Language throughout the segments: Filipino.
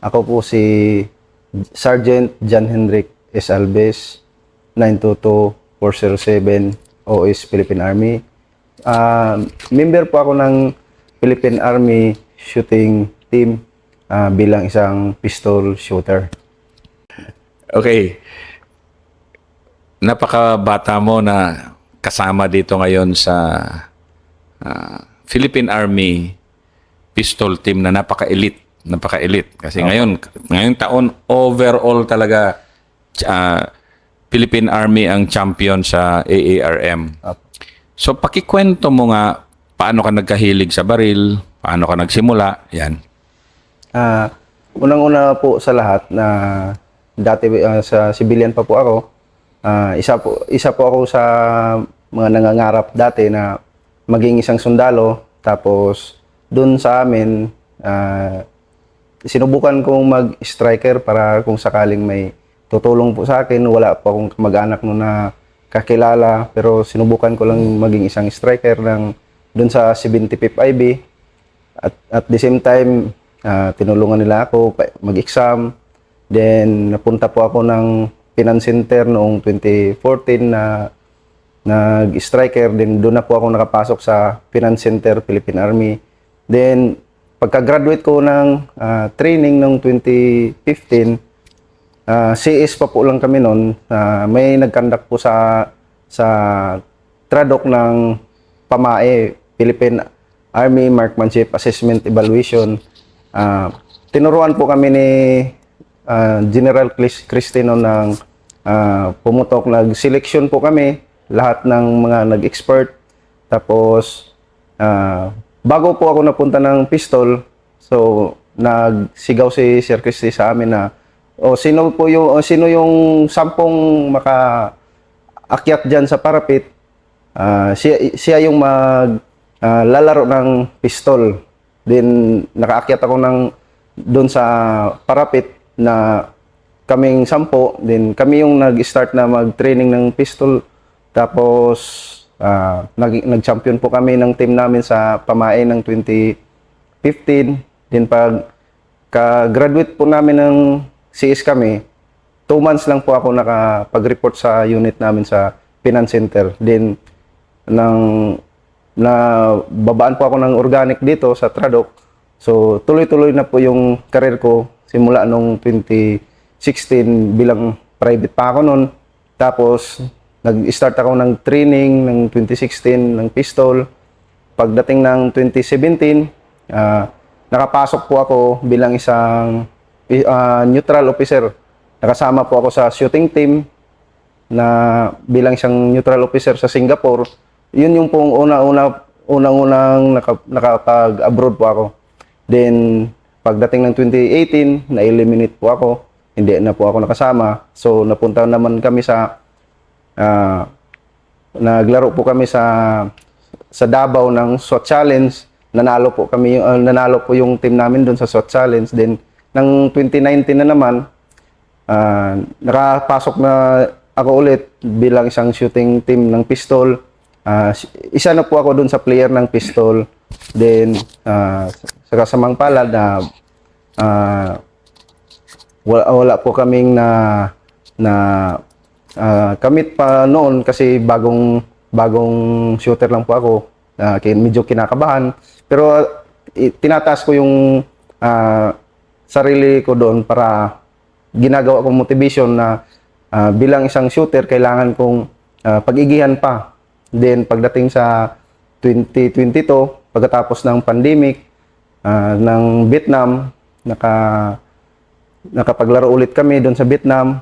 Ako po si Sergeant John Henrik S. Alves, 922-407, OS Philippine Army. Member po ako ng Philippine Army Shooting Team bilang isang pistol shooter. Okay. Napakabata mo na kasama dito ngayon sa Philippine Army Pistol Team na napaka-elite. Napaka-elite. Kasi ngayong taon, overall talaga Philippine Army ang champion sa AARM. So, pakikwento mo nga paano ka nagkahilig sa baril, paano ka nagsimula, yan. Unang-una po sa lahat na dati sa civilian pa po ako, isa po ako sa mga nangangarap dati na maging isang sundalo. Tapos doon sa amin, sinubukan kong mag-striker para kung sakaling may tutulong po sa akin. Wala po akong kamag-anak noon na kakilala, pero sinubukan ko lang maging isang striker doon sa 75th IB. At the same time, tinulungan nila ako mag-exam. Then napunta po ako ng Finance Center noong 2014 na nag-striker. Then doon na po ako nakapasok sa Finance Center, Philippine Army. Then pagka-graduate ko ng training noong 2015, CS pa po lang kami noon. May nag-conduct po sa TRADOC ng PAMAE, Philippine Army Marksmanship Assessment Evaluation. Tinuruan po kami ni General Cristino ng pumutok. Nag-selection po kami, lahat ng mga nag-expert. Tapos, bago po ako napunta ng pistol, so nagsigaw si Sir Cristi sa amin na, sino yung 10 maka-akyat dyan sa parapet, siya yung lalaro ng pistol. Then, nakaakyat ako doon sa parapet na kaming 10. Then, kami yung nag-start na mag-training ng pistol. Tapos, nag-champion po kami ng team namin sa PAMAE ng 2015. Then, pag-graduate po namin ng CS kami, 2 months lang po ako nakapag-report sa unit namin sa Finance Center. Then, babaan po ako ng organic dito sa TRADOC. So, tuloy-tuloy na po yung career ko simula nung 2016 bilang private pa ako noon. Tapos, nag-start ako ng training ng 2016 ng pistol. Pagdating ng 2017, nakapasok po ako bilang isang neutral officer. Nakasama po ako sa shooting team na bilang isang neutral officer sa Singapore. Yun yung pong unang-unang nakapag-abroad po ako. Then, pagdating ng 2018, na-eliminate po ako. Hindi na po ako nakasama. So, napunta naman kami naglaro po kami sa Davao ng SWAT Challenge. Nanalo po yung team namin doon sa SWAT Challenge. Then, ng 2019 na naman, nakapasok na ako ulit bilang isang shooting team ng pistol. Isa na po ako doon sa player ng pistol. Then, sa kasamang palad na wala po kaming kamit pa noon kasi bagong shooter lang po ako. Medyo kinakabahan. Pero tinataas ko yung sarili ko doon para ginagawa kong motivation na bilang isang shooter, kailangan kong pag-igihan pa. Then, pagdating sa 2022, pagkatapos ng pandemic ng Vietnam, nakapaglaro ulit kami doon sa Vietnam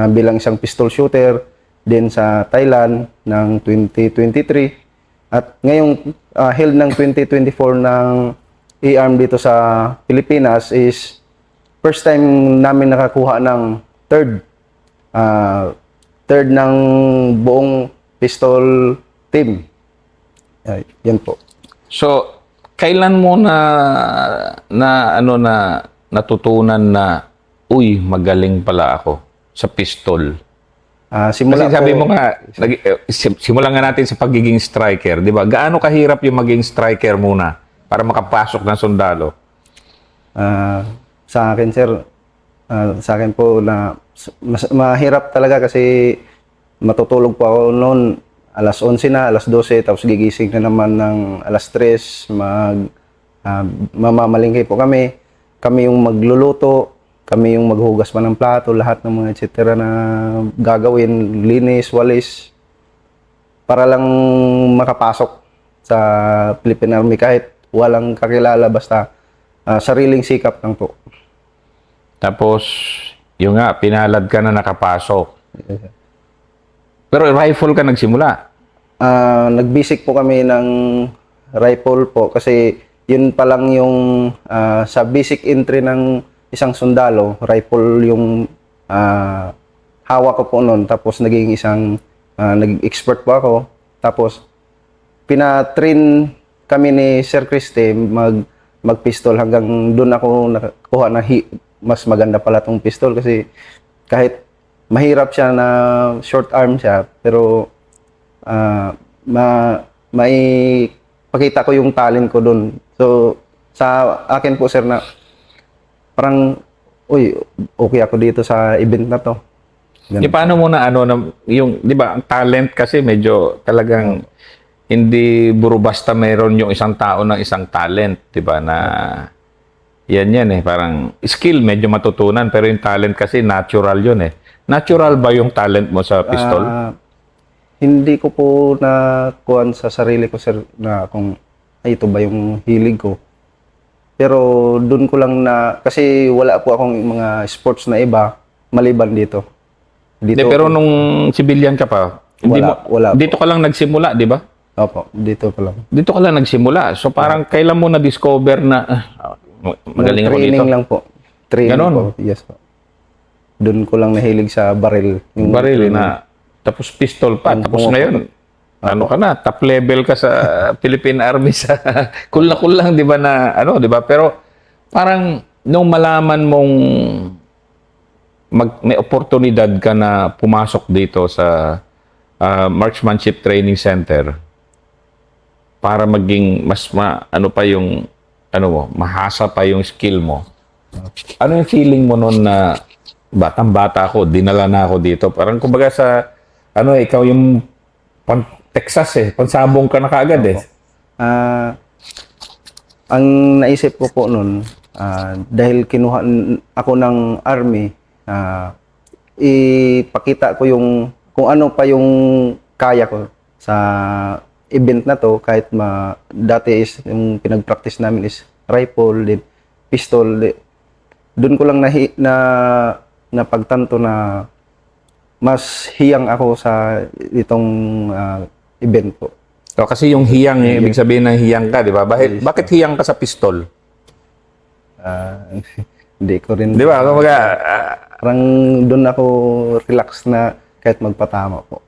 bilang isang pistol shooter. Then sa Thailand ng 2023. At ngayong held ng 2024 ng ARM dito sa Pilipinas is first time namin nakakuha ng third ng buong pistol team. Yan po. So, kailan mo natutunan na, magaling pala ako sa pistol? Kasi sabi mo nga, simulan nga natin sa pagiging striker, di ba? Gaano kahirap yung maging striker muna para makapasok ng sundalo? Sa akin, sir, sa akin po na mahirap talaga kasi matutulog po ako noon alas 11 na, alas 12, tapos gigising na naman ng alas 3, mamamalingki po kami. Kami yung magluluto, kami yung maghugas pa ng plato, lahat ng mga et cetera na gagawin, linis, walis, para lang makapasok sa Philippine Army kahit walang kakilala, basta sariling sikap lang po. Tapos, yung nga, pinalad ka na nakapasok. Pero rifle ka nagsimula. Nagbasic po kami ng rifle po kasi yun pa lang yung sa basic entry ng isang sundalo, rifle yung hawak ko po noon. Tapos naging isang nag-expert po ako. Tapos pina-train kami ni Sir Christy mag-pistol hanggang doon ako nakakuha na mas maganda pala tong pistol kasi kahit mahirap siya na short arm siya, pero may pakita ko yung talent ko doon. So, sa akin po, sir, na parang, uy, okay ako dito sa event na to. Di paano mo na yung, di ba, ang talent kasi medyo talagang hindi buro basta mayroon yung isang tao ng isang talent, di ba, na yan parang skill medyo matutunan, pero yung talent kasi natural yun eh. Natural ba yung talent mo sa pistol? Hindi ko po nakuhan sa sarili ko, sir, na kung ay ito ba yung hilig ko. Pero doon ko lang kasi wala po akong mga sports na iba maliban dito. Pero nung civilian ka pa, wala dito ka lang nagsimula, di ba? Opo, dito pa lang. Dito ka lang nagsimula. So parang kailan mo na-discover na magaling ako dito? Training lang po. Training Ganon. po. Yes po. Doon ko lang nahilig sa baril. Yung baril na, tapos pistol pa. Tapos ngayon, ano ka na, top level ka sa Philippine Army sa kul lang, di ba na, di ba? Pero parang nung malaman mong may oportunidad ka na pumasok dito sa Marksmanship Training Center para maging mas mahasa pa yung skill mo. Ano yung feeling mo noon na batang-bata ako, dinala na ako dito? Parang kumbaga sa, ikaw yung Texas pansabong ka na kaagad eh. Ang naisip ko po noon, dahil kinuha ako ng Army, ipakita ko yung, kung ano pa yung kaya ko sa event na to, kahit dati is, yung pinag-practice namin is rifle, din pistol, doon ko lang na pagtanto na mas hiyang ako sa itong event po. So, kasi yung hiyang, ibig sabihin ng hiyang ka, di ba? Bakit hiyang ka sa pistol? Hindi ko rin. Di ba? Kumbaga, parang doon ako relax na kahit magpatama po.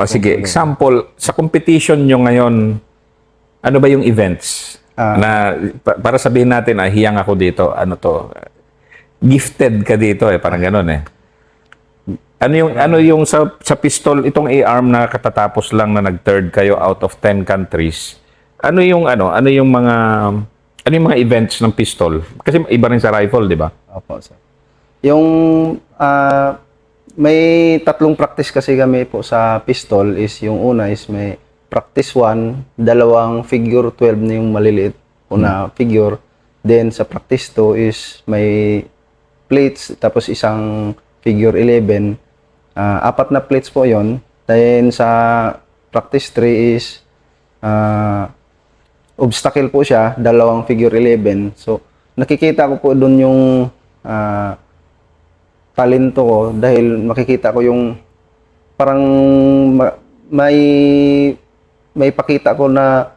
Sige, example, sa competition nyo ngayon, ano ba yung events? Na para sabihin natin, hiyang ako dito, gifted ka dito parang gano'n eh. Ano yung sa pistol, itong A-arm na katatapos lang na nag-third kayo out of 10 countries. Ano yung mga events ng pistol? Kasi iba rin sa rifle, di ba? Opo, sir. Yung may tatlong practice kasi kami po sa pistol is yung una is may practice 1, dalawang figure 12 na yung maliliit una figure. Then sa practice 2 is may plates tapos isang figure 11. Apat na plates po yon. Then sa practice 3 is obstacle po siya, dalawang figure 11. So nakikita ko po doon yung talento ko dahil makikita ko yung parang may pakita ko na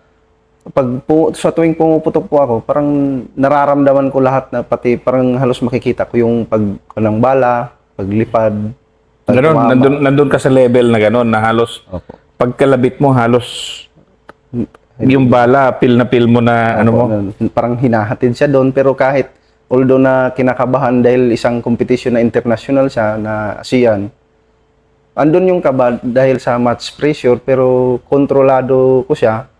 sa tuwing pumuputok po ako, parang nararamdaman ko lahat na pati parang halos makikita ko yung ng bala, paglipad. Nandun ka sa level na gano'n na halos pagkalabit mo halos yung bala, pil mo na parang hinahatid siya doon, pero kahit although na kinakabahan dahil isang competition na international siya na ASEAN, andun yung kaba dahil sa match pressure, pero kontrolado ko siya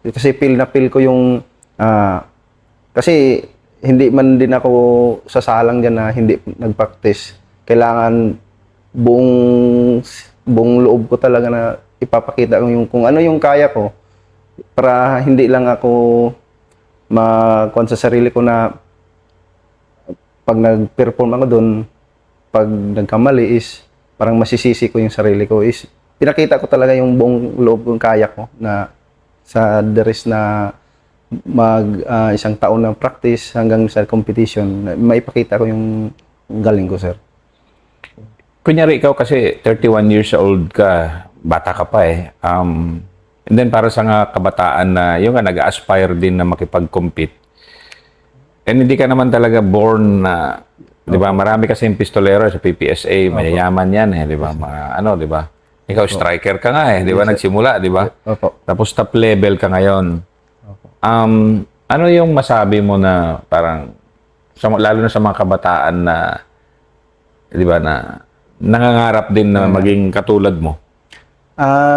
kasi pil ko yung kasi hindi man din ako sasalang dyan na hindi nag-practice. Kailangan buong buong loob ko talaga na ipapakita ko yung kung ano yung kaya ko para hindi lang ako makuha sa sarili ko na pag nag-perform ako doon, pag nagkamali is parang masisisi ko yung sarili ko. Is pinakita ko talaga yung buong loob kong kaya ko na sa the rest na isang taon ng practice hanggang sa competition, maipakita ko yung galing ko, sir. Kunyari ikaw kasi 31 years old ka, bata ka pa eh. And then para sa nga kabataan na yung nga nag-aspire din na makipag-compete. And hindi ka naman talaga born na, di ba? Marami kasi yung pistolero sa PPSA, mayayaman yan eh, di ba? Mga ano, di ba? Ikaw striker ka nga eh, di ba? Nagsimula, di ba? Opo. Tapos top level ka ngayon. Ano yung masabi mo na parang, lalo na sa mga kabataan na, di ba, na nangangarap din na maging katulad mo?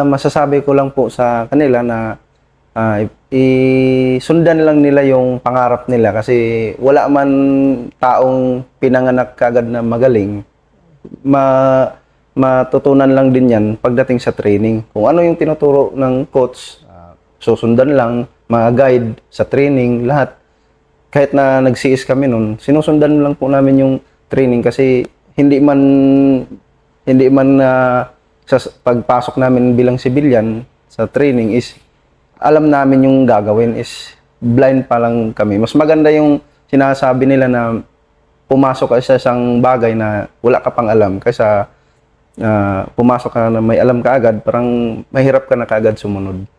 Masasabi ko lang po sa kanila na isundan lang nila yung pangarap nila kasi wala man taong pinanganak kagad na magaling. Matutunan lang din yan pagdating sa training. Kung ano yung tinuturo ng coach, susundan lang, mga guide sa training, lahat. Kahit na nagsiis kami nun, sinusundan lang po namin yung training kasi hindi man sa pagpasok namin bilang civilian sa training is alam namin yung gagawin is blind pa lang kami. Mas maganda yung sinasabi nila na pumasok ka sa isang bagay na wala ka pang alam kaysa pumasok ka na may alam ka agad, parang mahirap ka na kaagad sumunod.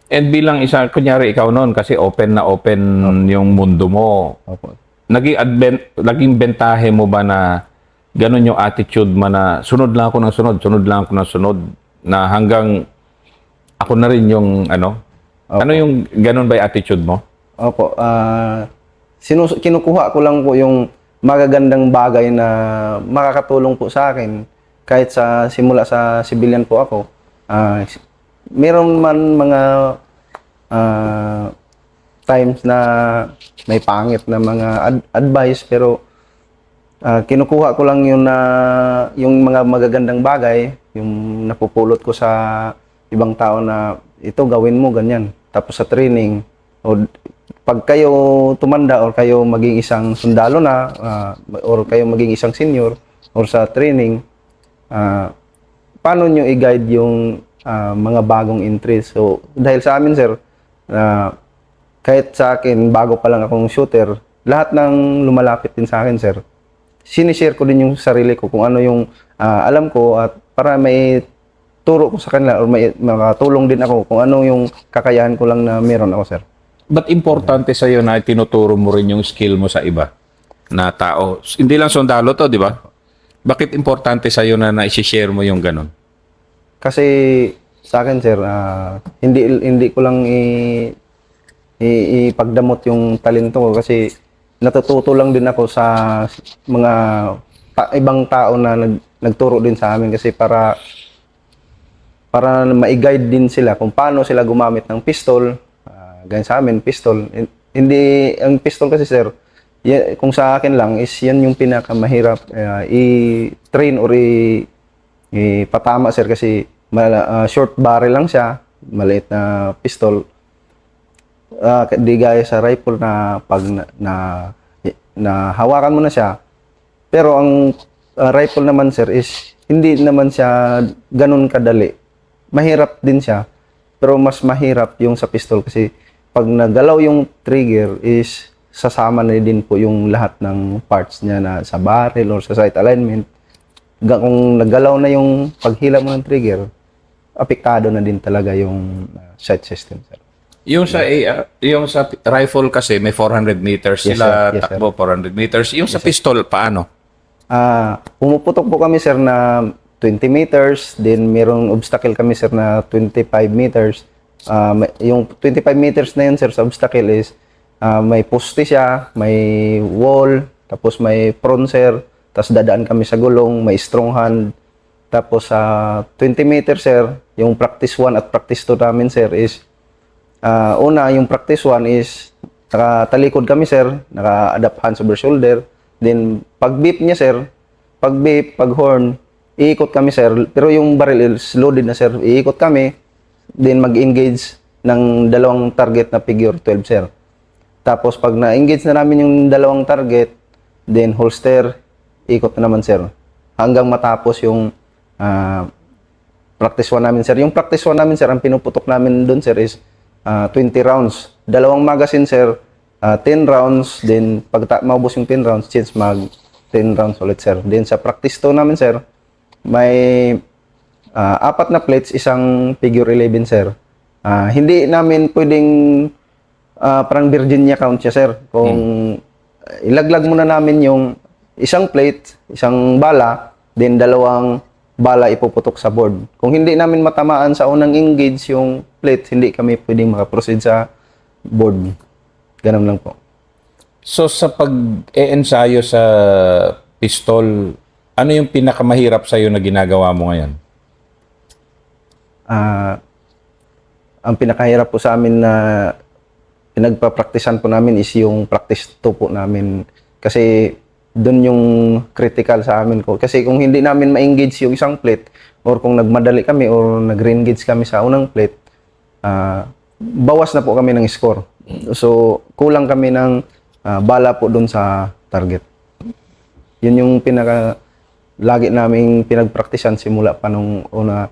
And bilang isa, kunyari ikaw noon kasi open na open yung mundo mo. Opo. Naging bentahe mo ba na ganun yung attitude mo na sunod lang ako ng sunod na hanggang ako na rin yung ano? Opo. Ano yung ganun ba yung attitude mo? Opo. Kinukuha ko lang po yung magagandang bagay na makakatulong po sa akin. Kahit simula sa civilian po ako, meron man mga times na may pangit na mga advice pero kinukuha ko lang yun na yung mga magagandang bagay, yung napupulot ko sa ibang tao na ito gawin mo ganyan. Tapos sa training o pag kayo tumanda or kayo maging isang sundalo na or kayo maging isang senior or sa training, paano nyo i-guide yung mga bagong entries. So, dahil sa amin, sir, kahit sa akin, bago pa lang akong shooter, lahat ng lumalapit din sa akin, sir, sinishare ko din yung sarili ko kung ano yung alam ko at para may turo ko sa kanila or may makatulong din ako kung ano yung kakayahan ko lang na meron ako, sir. But importante sa iyo na tinuturo mo rin yung skill mo sa iba na tao. Hindi lang sundalo to, di ba? Bakit importante sa iyo na i-share mo yung ganun? Kasi sa akin, sir, hindi ko lang ipagdamot yung talento ko kasi natututo lang din ako sa mga ibang tao na nagturo din sa amin kasi para ma-guide din sila kung paano sila gumamit ng pistol. Ganyan sa amin, pistol. Hindi, ang pistol kasi, sir, kung sa akin lang, is yan yung pinakamahirap i-train or ipatama, sir, kasi short barrel lang siya, maliit na pistol. Di gaya sa rifle na pag na hawakan mo na siya. Pero ang rifle naman, sir, is hindi naman siya ganun kadali. Mahirap din siya, pero mas mahirap yung sa pistol kasi pag nagalaw yung trigger is sasama na din po yung lahat ng parts niya na sa barrel or sa sight alignment. Kung nagalaw na yung paghila mo ng trigger, apektado na din talaga yung sight system, sir. Yung sa rifle kasi may 400 meters Yes, sila, sir. Yes, takbo 400 meters. Yung sa pistol, paano? Pumuputok po kami, sir, na 20 meters, then mayroong obstacle kami, sir, na 25 meters. Yung 25 meters na yun, sir, sa obstacle is may poste siya, may wall, tapos may prone, sir, tapos dadaan kami sa gulong, may strong hand. Tapos sa 20 meters, sir, yung practice 1 at practice 2 namin, sir, is una, yung practice 1 is Nakatalikod kami, sir. Naka-adapt hands over shoulder. Then, pag beep niya, sir, pag beep, pag horn, iikot kami, sir. Pero yung barrel is loaded na, sir. Iikot kami. Then, mag-engage ng dalawang target na figure 12, sir. Tapos, pag na-engage na namin yung dalawang target, then holster, ikot na naman, sir. Hanggang matapos yung practice 1 namin, sir. Yung practice 1 namin, sir, ang pinuputok namin doon, sir, is 20 rounds. Dalawang magazine, sir, 10 rounds. Then, pag maubos yung 10 rounds, change mag 10 rounds ulit, sir. Then, sa practice 2 namin, sir, may 4 na plates, isang figure 11, sir. Hindi namin pwedeng parang Virginia count siya, sir. Kung ilaglag muna namin yung isang plate, isang bala, then dalawang bala ipuputok sa board. Kung hindi namin matamaan sa unang engage yung plate, hindi kami pwedeng makaproceed sa board. Ganun lang po. So sa pag-e-ensayo sa pistol, ano yung pinakamahirap sa'yo na ginagawa mo ngayon? Ang pinakahirap po sa amin na pinagpapraktisan po namin is yung practice 2 po namin. Kasi doon yung critical sa amin ko. Kasi kung hindi namin ma-engage yung isang plate, or kung nagmadali kami or nag-re-engage kami sa unang plate, bawas na po kami ng score. So, kulang kami ng bala po doon sa target. Yun yung lagi naming pinagpraktisan simula pa nung una,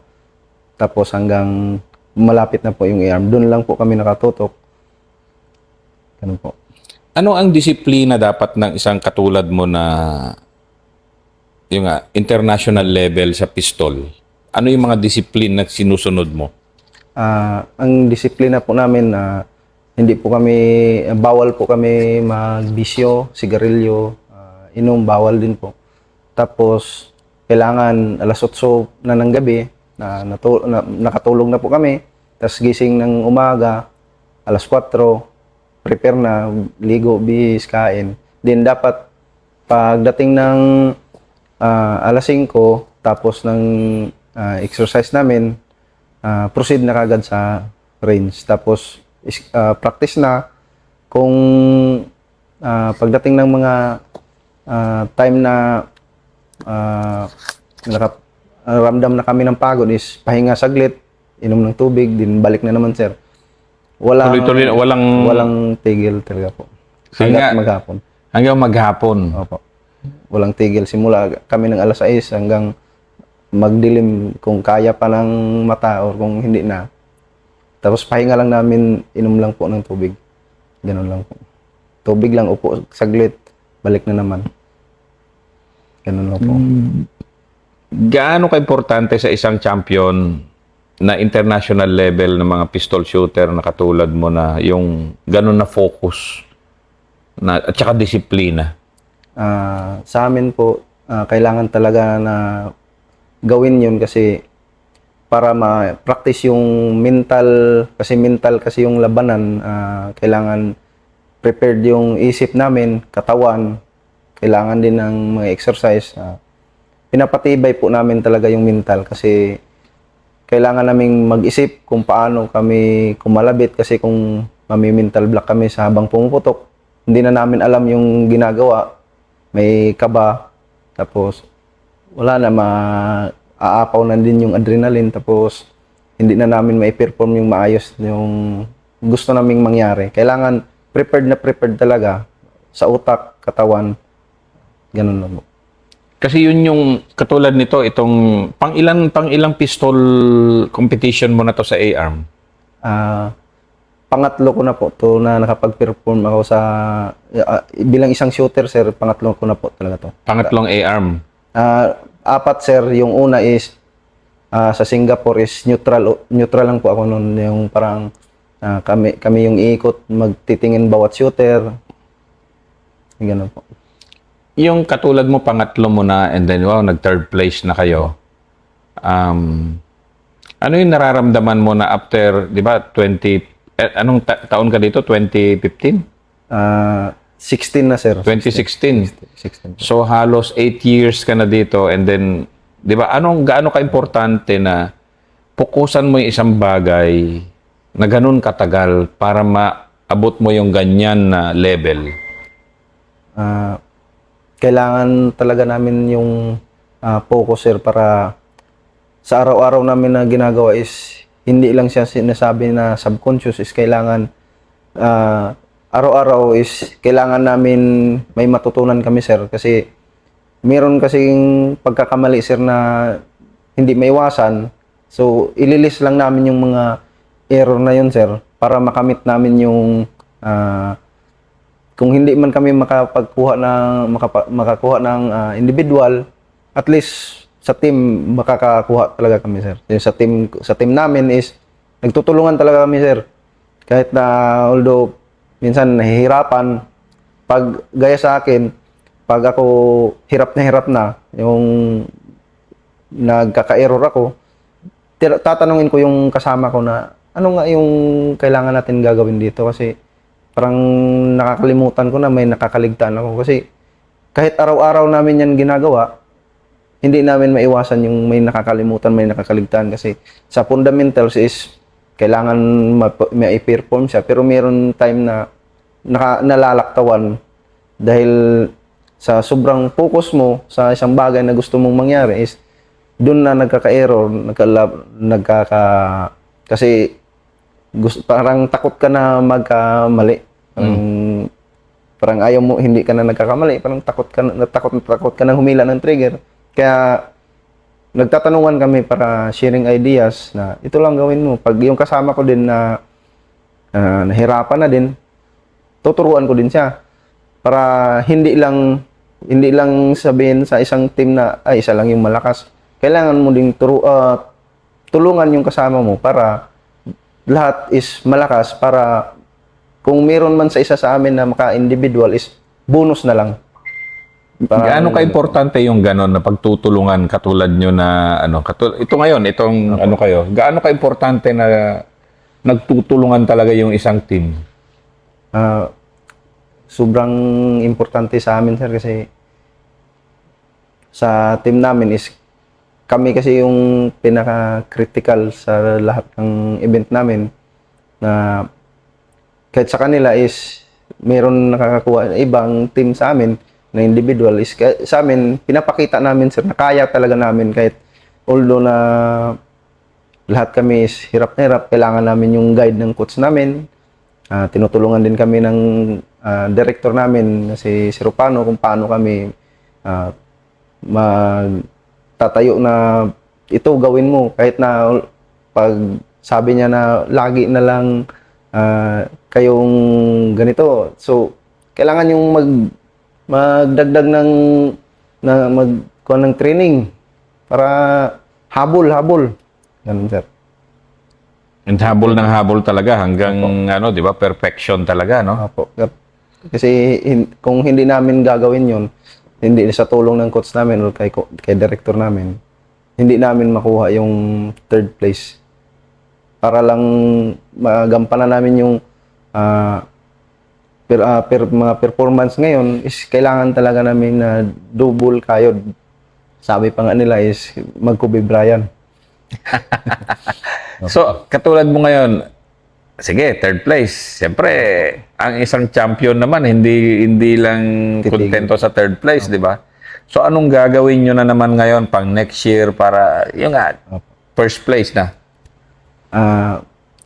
tapos hanggang malapit na po yung arm. Doon lang po kami nakatutok. Ganun po. Ano ang disiplina dapat ng isang katulad mo na yung international level sa pistol? Ano yung mga disiplina na sinusunod mo? Ang disiplina po namin, hindi po kami, bawal po kami magbisyo, sigarilyo, inom, bawal din po. Tapos, kailangan alas 8 na ng gabi, nakatulog na po kami. Tapos gising ng umaga, alas 4, prepare na, ligo, bihis, kain. Then dapat pagdating ng alas 5, tapos ng exercise namin, proceed na kagad sa range. Tapos practice na kung pagdating ng mga time na ramdam na kami ng pagod is pahinga saglit, inom ng tubig, din balik na naman, sir. Tuloy-tuloy, walang tigil talaga po. Hanggang maghapon. Hanggang maghapon. Opo. Walang tigil. Simula kami ng alas 6 hanggang magdilim kung kaya pa ng mata or kung hindi na. Tapos pahinga lang namin, inom lang po ng tubig. Ganun lang po. Tubig lang, upo saglit, balik na naman. Ganun lang po. Gaano ka-importante sa isang champion na international level ng mga pistol shooter na katulad mo na yung ganun na focus na, at saka disiplina? Sa amin po, kailangan talaga na gawin yun kasi para ma-practice yung mental, kasi yung labanan, kailangan prepared yung isip namin, katawan, kailangan din ng mga exercise. Pinapatibay po namin talaga yung mental kasi kailangan naming mag-isip kung paano kami kumalabit kasi kung mami-mental block kami sa habang pumuputok, hindi na namin alam yung ginagawa, may kaba, tapos wala na, aapaw na din yung adrenaline, tapos hindi na namin mai-perform yung maayos yung gusto naming mangyari. Kailangan prepared talaga sa utak, katawan, ganun lang po. Kasi yun yung katulad nito, itong pang-ilang pistol competition mo na to sa A-arm? Pangatlo ko na po to na nakapag-perform ako sa bilang isang shooter, sir. Pangatlo ko na po talaga to. Pangatlong A-arm? 4, sir. Yung una is sa Singapore is neutral lang po ako noon, yung parang kami yung iikot, magtitingin bawat shooter. Ganun po. Yung katulad mo, pangatlo mo na, and then, wow, nag-third place na kayo. Ano yung nararamdaman mo na after, di ba, anong taon ka dito? 2015? 16 na, sir. 2016. 16. So, halos 8 years ka na dito, and then, di ba, gaano ka-importante na pukusan mo yung isang bagay na ganun katagal para abot mo yung ganyan na level? Kailangan talaga namin yung focus, sir, para sa araw-araw namin na ginagawa is hindi lang siya sinasabi na subconscious, is kailangan araw-araw is kailangan namin may matutunan kami, sir, kasi meron kasing pagkakamali, sir, na hindi maiwasan. So ililis lang namin yung mga error na yun, sir, para makamit namin yung kung hindi man kami makakuha ng individual, at least sa team makakakuha talaga kami, sir. Yung sa team namin is nagtutulungan talaga kami, sir. Kahit na although minsan nahihirapan, pag gaya sa akin, pag ako hirap na yung nagkaka-error ako, tatanungin ko yung kasama ko na ano nga yung kailangan natin gagawin dito, kasi parang nakakalimutan ko na may nakakaligtaan ako, kasi kahit araw-araw namin yan ginagawa, hindi namin maiwasan yung may nakakalimutan, may nakakaligtaan, kasi sa fundamentals is kailangan ma-perform siya, pero meron time na nalalaktawan dahil sa sobrang focus mo sa isang bagay na gusto mong mangyari, is doon na nagkaka-error, kasi parang takot ka na magkamali. Parang ayaw mo, hindi ka na nagkakamali, parang takot ka na humila ng trigger. Kaya nagtatanungan kami para sharing ideas na ito lang gawin mo. Pag yung kasama ko din na nahirapan na din, tuturuan ko din siya para hindi lang sabihin sa isang team na ay isa lang yung malakas. Kailangan mo ding tulungan yung kasama mo para lahat is malakas, para kung meron man sa isa sa amin na maka-individual is bonus na lang. Gaano ka-importante yung ganon na pagtutulungan katulad nyo na ito ngayon, itong kayo, gaano ka-importante na nagtutulungan talaga yung isang team? Sobrang importante sa amin, sir, kasi sa team namin is kami kasi yung pinaka-critical sa lahat ng event namin, na kahit sa kanila is meron nakakakuha ibang team sa amin na individual, is sa amin pinapakita namin, sir, na kaya talaga namin, kahit although na lahat kami is hirap na hirap, kailangan namin yung guide ng coach namin. Tinutulungan din kami ng director namin, si Rupano, kung paano kami magtatayo na ito gawin mo, kahit na pag sabi niya na lagi na lang kayong ganito, so kailangan yung magdagdag magkuha ng training para habol ganun, sir. And habol talaga hanggang di ba, perfection talaga, no? Opo. Kasi kung hindi namin gagawin yon, hindi sa tulong ng coach namin o kay director namin, hindi namin makuha yung third place. Para lang magampanan namin yung mga performance ngayon, is kailangan talaga namin na double kayod. Sabi pa nga nila is mag-Kobe Bryant. So, katulad mo ngayon, sige, third place. Siyempre, ang isang champion naman, hindi lang kontento sa third place, di ba? So, anong gagawin nyo na naman ngayon pang next year para yung first place na?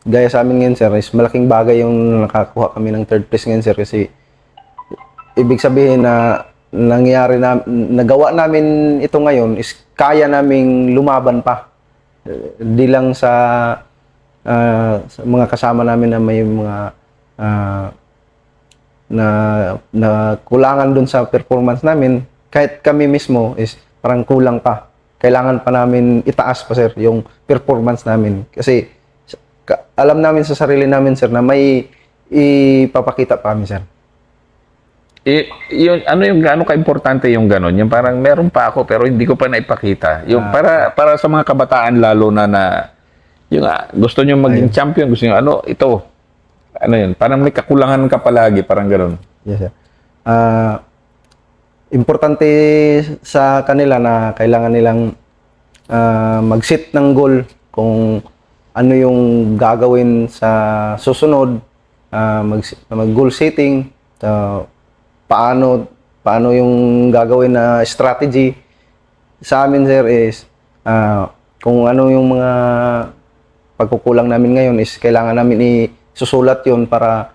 Gaya sa amin ngayon, sir, is malaking bagay yung nakakuha kami ng third place ngayon, sir, kasi ibig sabihin na nagawa namin ito ngayon is kaya naming lumaban pa. Di lang sa mga kasama namin na may mga na kulangan dun sa performance namin, kahit kami mismo is parang kulang pa. Kailangan pa namin itaas pa, sir, yung performance namin. Kasi alam namin sa sarili namin, sir, na may ipapakita pa kami, sir. Yung gaano ka-importante yung ganon? Yung parang meron pa ako pero hindi ko pa naipakita. Yung para sa mga kabataan lalo na yung gusto nyo maging champion, gusto nyo yun, parang may kakulangan ka palagi, parang ganon. Yes, sir. Importante sa kanila na kailangan nilang mag-set ng goal kung ano yung gagawin sa susunod, mag goal setting, paano yung gagawin na strategy. Sa amin, sir, is kung ano yung mga pagkukulang namin ngayon is kailangan namin isusulat yun para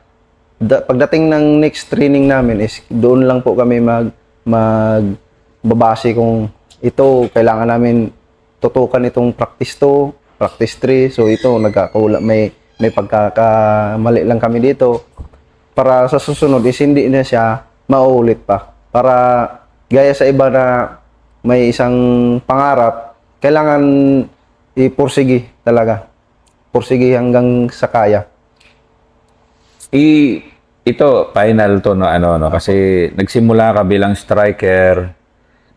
pagdating ng next training namin is doon lang po kami magbabase kung ito kailangan namin tutukan itong practice 2, practice 3. So ito may pagkakamali lang kami dito para sa susunod is hindi na siya mauulit pa. Para gaya sa iba na may isang pangarap, kailangan ipursigi talaga. Pursigi hanggang sa kaya. Ito final to no kasi nagsimula ka bilang striker,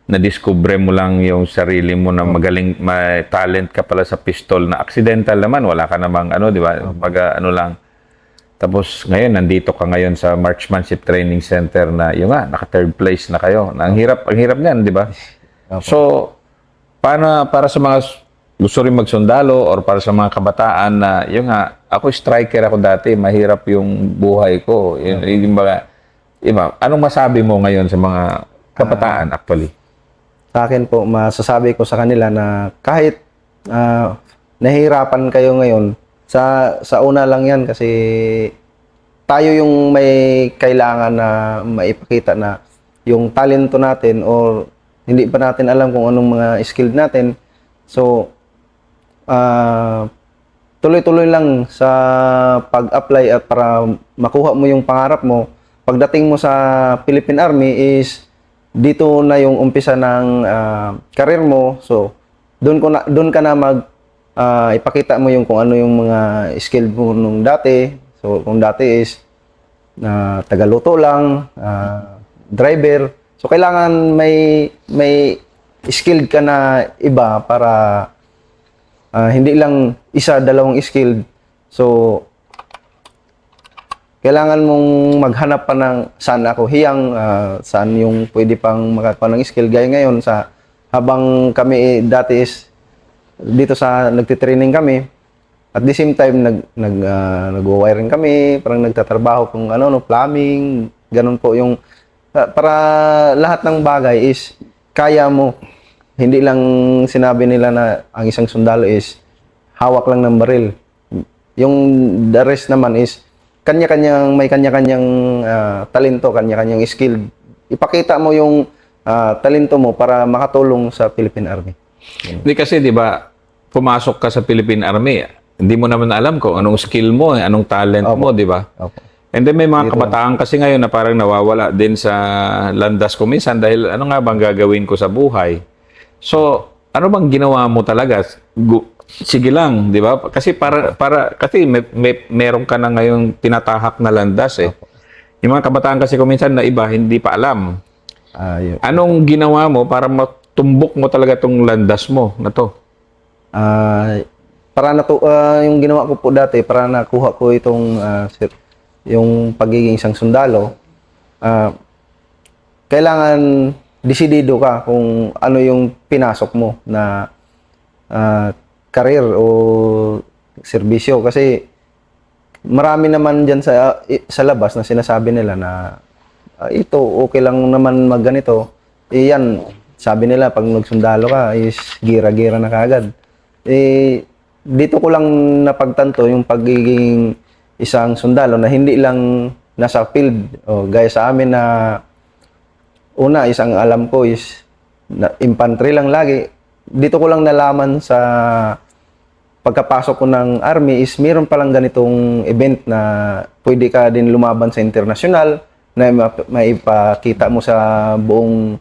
na-discover mo lang yung sarili mo na magaling, may talent ka pala sa pistol na accidental naman, wala ka namang di ba? Pag lang. Tapos ngayon nandito ka ngayon sa Marksmanship Training Center na yung naka third place na kayo. Ang hirap niyan, di ba? So para sa mga gusto rin magsundalo or para sa mga kabataan na yung ako striker ako dati, mahirap yung buhay ko. Yung iba, anong masabi mo ngayon sa mga kabataan actually? Sa akin po, masasabi ko sa kanila na kahit nahihirapan kayo ngayon, sa una lang yan kasi tayo yung may kailangan na maipakita na yung talento natin or hindi pa natin alam kung anong mga skill natin. So, tuloy-tuloy lang sa pag-apply at para makuha mo yung pangarap mo. Pagdating mo sa Philippine Army is dito na yung umpisa ng career mo. So, doon ka na ipakita mo yung kung ano yung mga skill mo nung dati. So, kung dati is tagaluto lang, driver. So, kailangan may skilled ka na iba para hindi lang isa, dalawang skilled. So, kailangan mong maghanap pa ng saan ako hiyang, saan yung pwede pang makakuha ng skill. Gaya ngayon, habang kami dati is dito sa nagtitraining kami, at the same time, nag-wiring kami, parang nagtatrabaho kung plumbing, ganun po yung, para lahat ng bagay is kaya mo. Hindi lang sinabi nila na ang isang sundalo is hawak lang ng baril. Yung the rest naman is may kanya-kanyang talento, kanya-kanyang skill. Ipakita mo yung talento mo para makatulong sa Philippine Army. Hindi kasi, di ba, pumasok ka sa Philippine Army, hindi mo naman alam kung anong skill mo, anong talent mo, di ba? Opo. And then may mga kabataan kasi ngayon na parang nawawala din sa landas ko minsan dahil ano nga bang gagawin ko sa buhay. So, ano bang ginawa mo talaga? Sige lang, di ba? Kasi kasi meron ka na ngayong tinatahak na landas eh. Yung mga kabataan kasi minsan na iba, hindi pa alam. Anong ginawa mo para matumbok mo talaga tong landas mo na to? Yung ginawa ko po dati, para nakuha ko itong yung pagiging isang sundalo, kailangan desidido ka kung ano yung pinasok mo na career o serbisyo. Kasi marami naman dyan sa labas na sinasabi nila na ito, okay lang naman magganito. Yan, sabi nila pag nagsundalo ka is gira-gira na kagad. Dito ko lang napagtanto yung pagiging isang sundalo na hindi lang nasa field. Gaya sa amin na una, isang alam ko is infantry lang lagi. Dito ko lang nalaman sa pagkapasok ko ng army is meron palang ganitong event na pwede ka din lumaban sa international na maipakita mo sa buong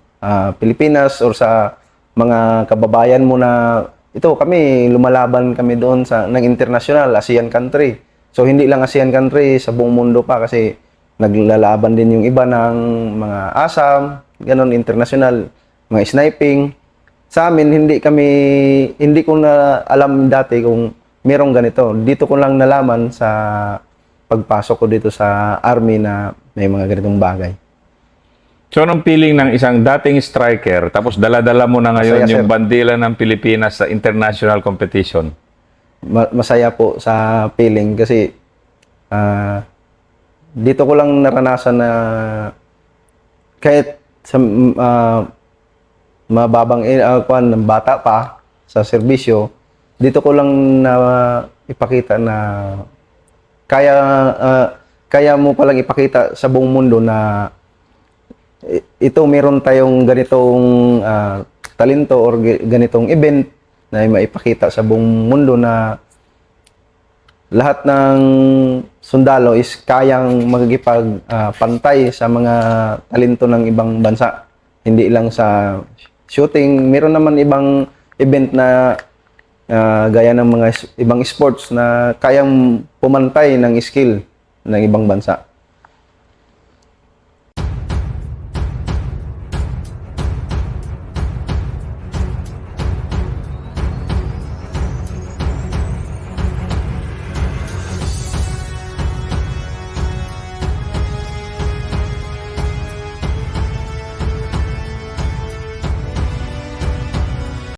Pilipinas or sa mga kababayan mo na ito kami, lumalaban kami doon ng international, ASEAN country. So, hindi lang ASEAN country, sa buong mundo pa kasi naglalaban din yung iba ng mga ASAM, ganon, international, mga sniping. Sa amin, hindi ko na alam dati kung merong ganito. Dito ko lang nalaman sa pagpasok ko dito sa army na may mga ganitong bagay. So, anong feeling ng isang dating striker, tapos dala-dala mo na ngayon Masaya, yung sir. bandila ng Pilipinas sa international competition? Masaya po sa feeling kasi dito ko lang naranasan na kahit sa mababang kuan ng bata pa sa serbisyo, dito ko lang na ipakita na kaya kaya mo palang ipakita sa buong mundo na ito meron tayong ganitong talento or ganitong event na maipakita sa buong mundo na lahat ng sundalo is kayang magkikipagpantay sa mga talento ng ibang bansa. Hindi lang sa shooting, meron naman ibang event na gaya ng mga ibang sports na kayang pumantay ng skill ng ibang bansa.